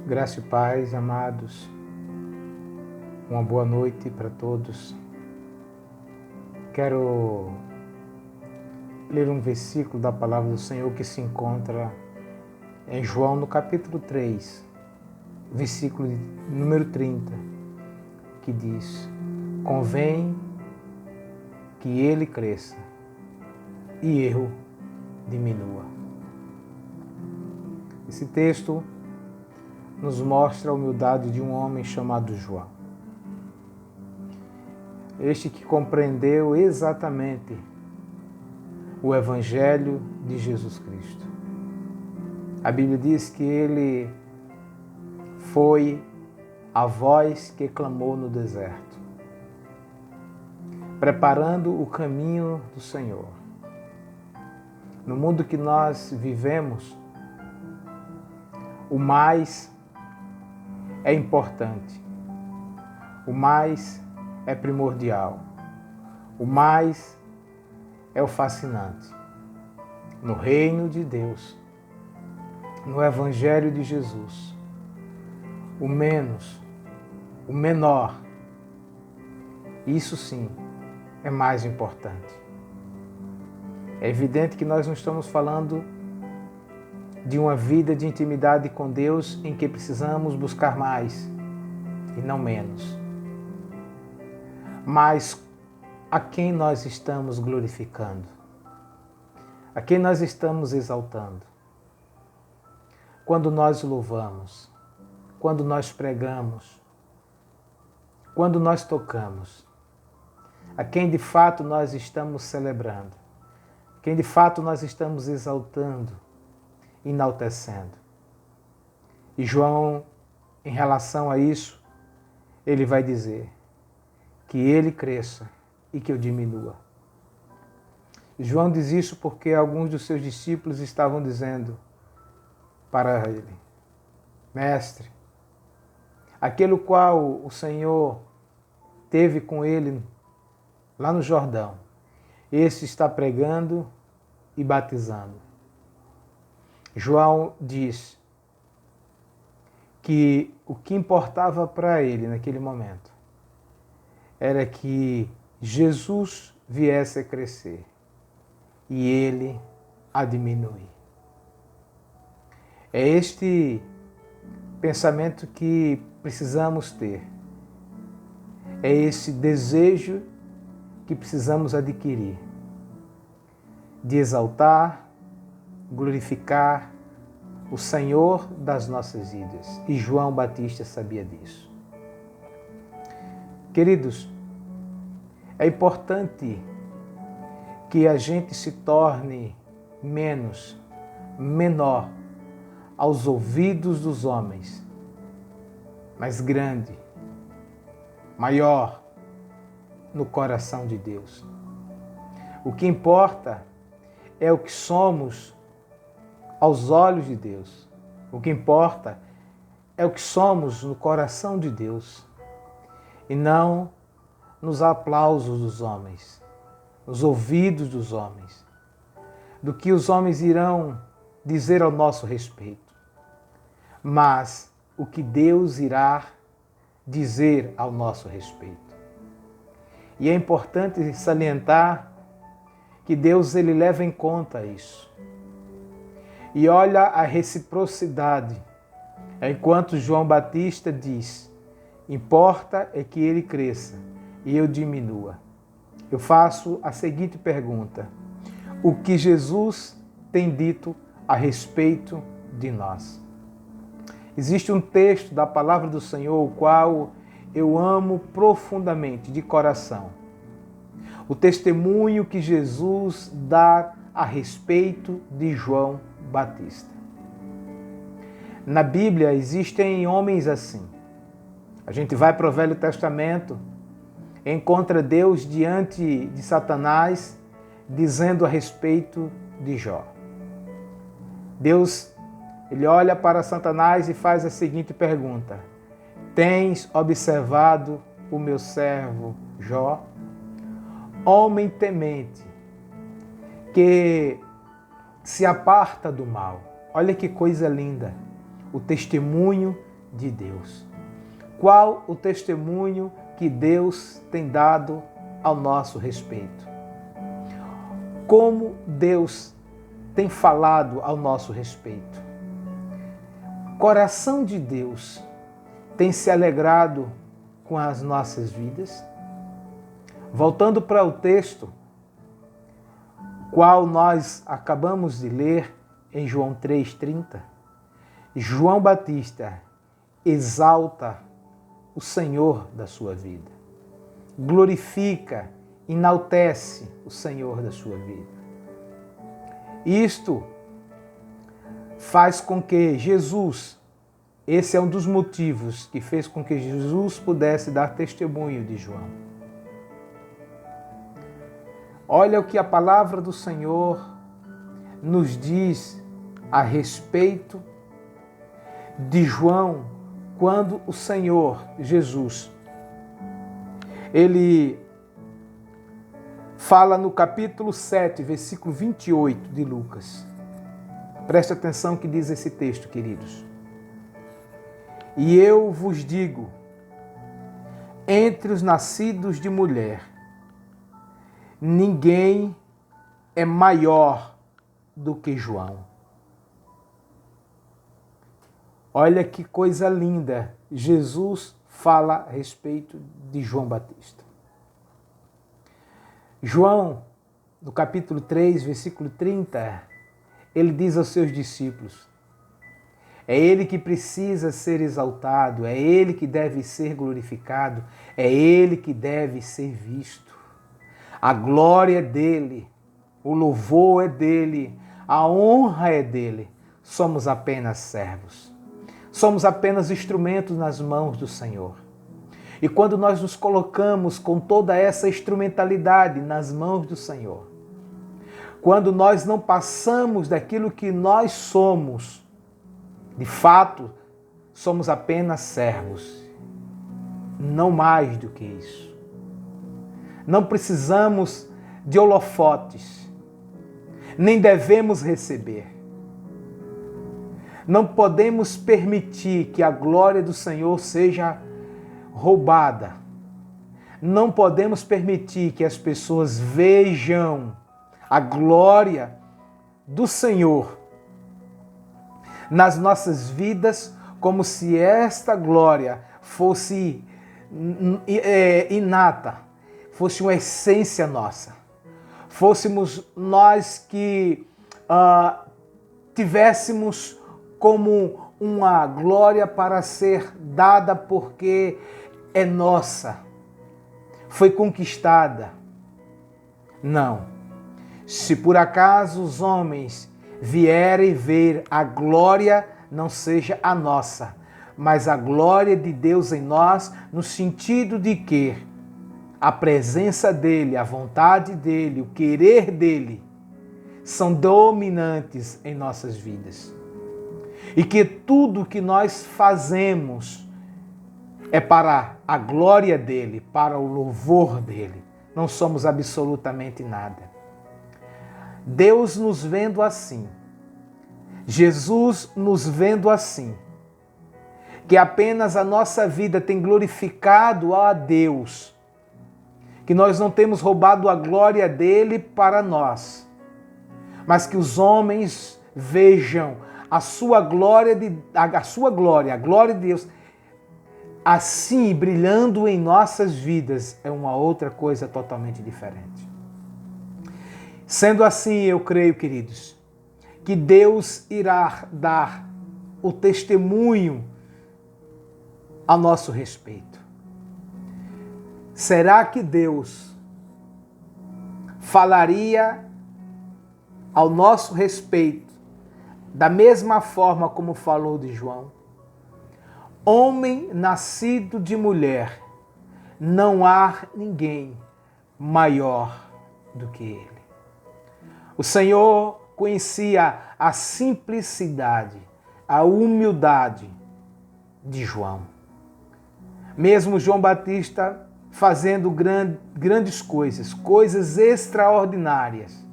Graça e paz, amados. Uma boa noite para todos. Quero ler um versículo da palavra do Senhor que se encontra em João, no capítulo 3, versículo número 30, que diz: convém que ele cresça e eu diminua. Esse texto nos mostra a humildade de um homem chamado João. Este que compreendeu exatamente o Evangelho de Jesus Cristo. A Bíblia diz que ele foi a voz que clamou no deserto, preparando o caminho do Senhor. No mundo que nós vivemos, o mais é importante, o mais é primordial, o mais é o fascinante. No reino de Deus, no Evangelho de Jesus, o menos, o menor, isso sim é mais importante. É evidente que nós não estamos falando de uma vida de intimidade com Deus em que precisamos buscar mais e não menos. Mas a quem nós estamos glorificando? A quem nós estamos exaltando? Quando nós louvamos, quando nós pregamos, quando nós tocamos, a quem de fato nós estamos celebrando, quem de fato nós estamos exaltando, enaltecendo. E João, em relação a isso, ele vai dizer que ele cresça e que eu diminua. João diz isso porque alguns dos seus discípulos estavam dizendo para ele: Mestre, aquele qual o Senhor teve com ele lá no Jordão, esse está pregando e batizando. João diz que o que importava para ele naquele momento era que Jesus viesse a crescer e ele a diminuir. É este pensamento que precisamos ter. É esse desejo que precisamos adquirir de exaltar, glorificar o Senhor das nossas vidas. E João Batista sabia disso. Queridos, é importante que a gente se torne menor aos ouvidos dos homens, mas grande, maior no coração de Deus. O que importa é o que somos aos olhos de Deus. O que importa é o que somos no coração de Deus e não nos aplausos dos homens, nos ouvidos dos homens, do que os homens irão dizer ao nosso respeito, mas o que Deus irá dizer ao nosso respeito. E é importante salientar que Deus ele leva em conta isso. E olha a reciprocidade. Enquanto João Batista diz: importa é que ele cresça e eu diminua. Eu faço a seguinte pergunta: o que Jesus tem dito a respeito de nós? Existe um texto da palavra do Senhor, o qual eu amo profundamente, de coração. O testemunho que Jesus dá a respeito de João Batista. Na Bíblia existem homens assim. A gente vai para o Velho Testamento, encontra Deus diante de Satanás, dizendo a respeito de Jó. Deus, ele olha para Satanás e faz a seguinte pergunta: tens observado o meu servo Jó? Homem temente, que se aparta do mal. Olha que coisa linda, o testemunho de Deus? Qual o testemunho que Deus tem dado ao nosso respeito? Como Deus tem falado ao nosso respeito? O coração de Deus tem se alegrado com as nossas vidas? Voltando para o texto, qual nós acabamos de ler em João 3,30, João Batista exalta o Senhor da sua vida, glorifica, enaltece o Senhor da sua vida. Isto faz com que Jesus, esse é um dos motivos que fez com que Jesus pudesse dar testemunho de João. Olha o que a palavra do Senhor nos diz a respeito de João, quando o Senhor Jesus, ele fala no capítulo 7, versículo 28 de Lucas. Preste atenção que diz esse texto, queridos. E eu vos digo, entre os nascidos de mulher, ninguém é maior do que João. Olha que coisa linda. Jesus fala a respeito de João Batista. João, no capítulo 3, versículo 30, ele diz aos seus discípulos: é ele que precisa ser exaltado, é ele que deve ser glorificado, é ele que deve ser visto. A glória é dele, o louvor é dele, a honra é dele. Somos apenas servos. Somos apenas instrumentos nas mãos do Senhor. E quando nós nos colocamos com toda essa instrumentalidade nas mãos do Senhor, quando nós não passamos daquilo que nós somos, de fato, somos apenas servos, não mais do que isso. Não precisamos de holofotes, nem devemos receber. Não podemos permitir que a glória do Senhor seja roubada. Não podemos permitir que as pessoas vejam a glória do Senhor nas nossas vidas como se esta glória fosse inata, fosse uma essência nossa. Fôssemos nós que tivéssemos como uma glória para ser dada porque é nossa, foi conquistada. Não. Se por acaso os homens vierem ver a glória, não seja a nossa, mas a glória de Deus em nós, no sentido de que a presença dele, a vontade dele, o querer dele são dominantes em nossas vidas. E que tudo que nós fazemos é para a glória dele, para o louvor dele. Não somos absolutamente nada. Deus nos vendo assim, Jesus nos vendo assim, que apenas a nossa vida tem glorificado a Deus, que nós não temos roubado a glória dele para nós, mas que os homens vejam a sua glória, a glória de Deus, assim brilhando em nossas vidas, é uma outra coisa totalmente diferente. Sendo assim, eu creio, queridos, que Deus irá dar o testemunho a nosso respeito. Será que Deus falaria ao nosso respeito da mesma forma como falou de João? Homem nascido de mulher, não há ninguém maior do que ele. O Senhor conhecia a simplicidade, a humildade de João. Mesmo João Batista fazendo grandes coisas, coisas extraordinárias,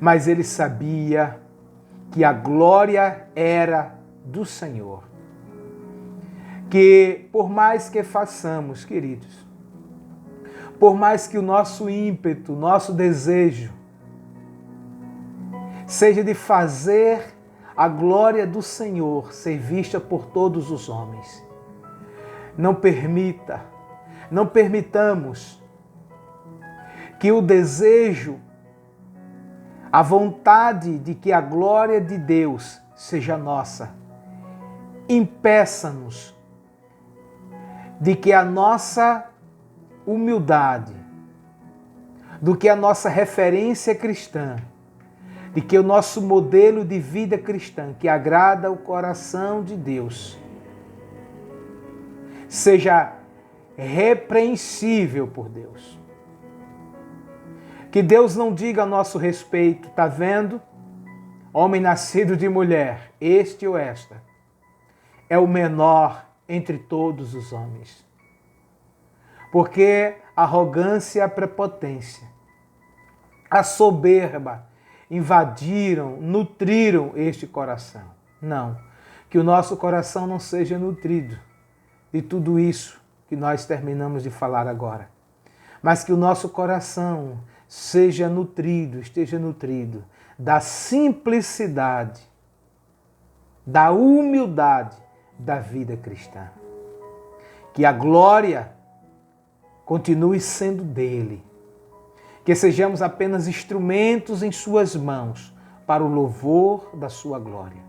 mas ele sabia que a glória era do Senhor. que por mais que façamos, queridos, por mais que o nosso ímpeto, nosso desejo seja de fazer a glória do Senhor ser vista por todos os homens, não permitamos que o desejo, a vontade de que a glória de Deus seja nossa, impeça-nos de que a nossa humildade, do que a nossa referência cristã, de que o nosso modelo de vida cristã, que agrada o coração de Deus, seja repreensível por Deus. Que Deus não diga a nosso respeito, tá vendo? Homem nascido de mulher, este ou esta, é o menor entre todos os homens. Porque a arrogância e a prepotência, a soberba, invadiram, nutriram este coração. Não, que o nosso coração não seja nutrido de tudo isso que nós terminamos de falar agora, mas que o nosso coração esteja nutrido da simplicidade, da humildade da vida cristã. Que a glória continue sendo dele. Que sejamos apenas instrumentos em suas mãos para o louvor da sua glória.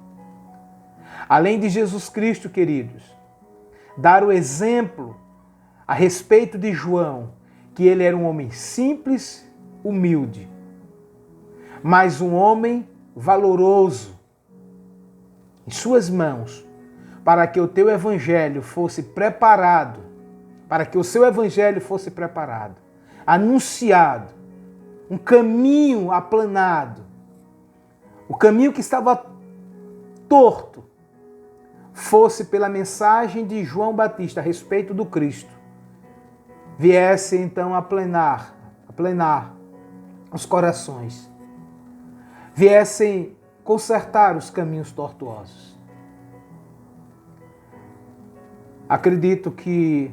Além de Jesus Cristo, queridos, dar o exemplo a respeito de João, que ele era um homem simples, humilde, mas um homem valoroso em suas mãos, para que o teu evangelho fosse preparado, para que o seu evangelho fosse preparado, anunciado, um caminho aplanado, o caminho que estava torto, fosse pela mensagem de João Batista a respeito do Cristo, viesse então a plenar os corações, viessem consertar os caminhos tortuosos. Acredito que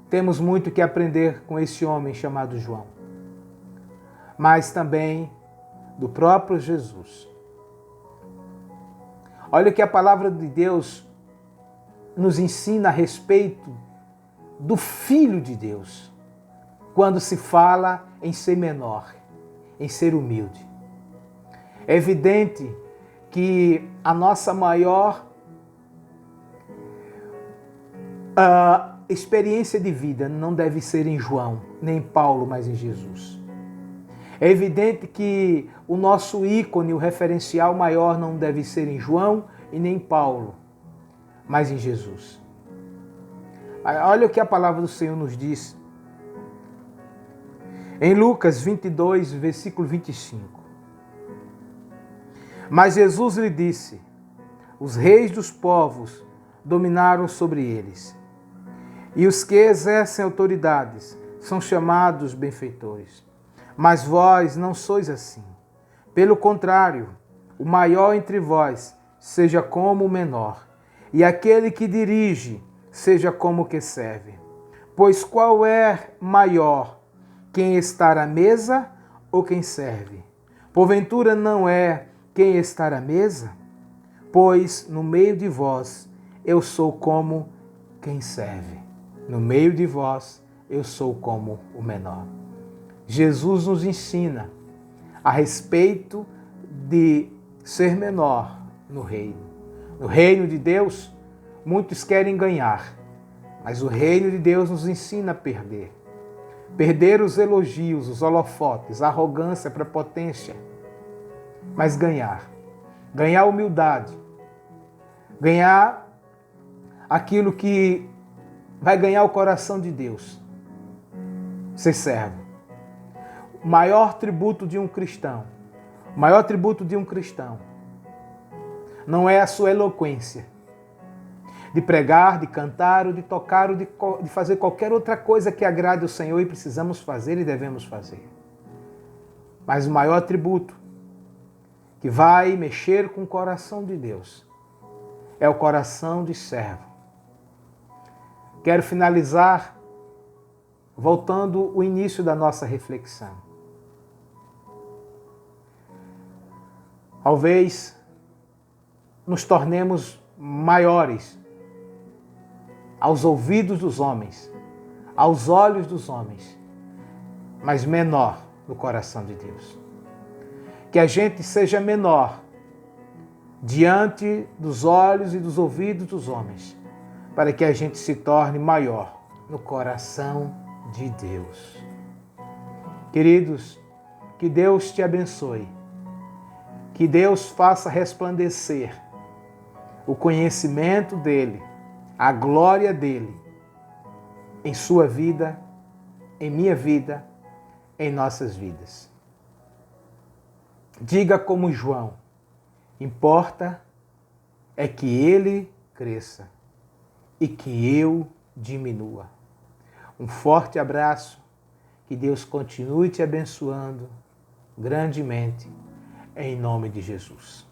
temos muito que aprender com esse homem chamado João, mas também do próprio Jesus. Olha o que a palavra de Deus nos ensina a respeito do Filho de Deus, quando se fala em ser menor, em ser humilde. É evidente que a nossa maior experiência de vida não deve ser em João, nem em Paulo, mas em Jesus. É evidente que o nosso ícone, o referencial maior não deve ser em João e nem em Paulo, mas em Jesus. Olha o que a palavra do Senhor nos diz. Em Lucas 22, versículo 25. Mas Jesus lhe disse: os reis dos povos dominaram sobre eles, e os que exercem autoridades são chamados benfeitores. Mas vós não sois assim. Pelo contrário, o maior entre vós seja como o menor, e aquele que dirige seja como o que serve. Pois qual é maior, quem está à mesa ou quem serve? Porventura não é quem está à mesa? Pois no meio de vós eu sou como quem serve. No meio de vós eu sou como o menor. Jesus nos ensina a respeito de ser menor no reino. No reino de Deus, muitos querem ganhar, mas o reino de Deus nos ensina a perder. Perder os elogios, os holofotes, a arrogância, a prepotência, mas ganhar. Ganhar humildade. Ganhar aquilo que vai ganhar o coração de Deus. Ser servo. O maior tributo de um cristão, não é a sua eloquência de pregar, de cantar, ou de tocar, ou de fazer qualquer outra coisa que agrade ao Senhor, e precisamos fazer e devemos fazer. Mas o maior tributo que vai mexer com o coração de Deus é o coração de servo. Quero finalizar voltando o início da nossa reflexão. Talvez nos tornemos maiores aos ouvidos dos homens, aos olhos dos homens, mas menor no coração de Deus. Que a gente seja menor diante dos olhos e dos ouvidos dos homens, para que a gente se torne maior no coração de Deus. Queridos, que Deus te abençoe, que Deus faça resplandecer o conhecimento dEle, a glória dEle, em sua vida, em minha vida, em nossas vidas. Diga como João, importa é que Ele cresça e que eu diminua. Um forte abraço, que Deus continue te abençoando grandemente, em nome de Jesus.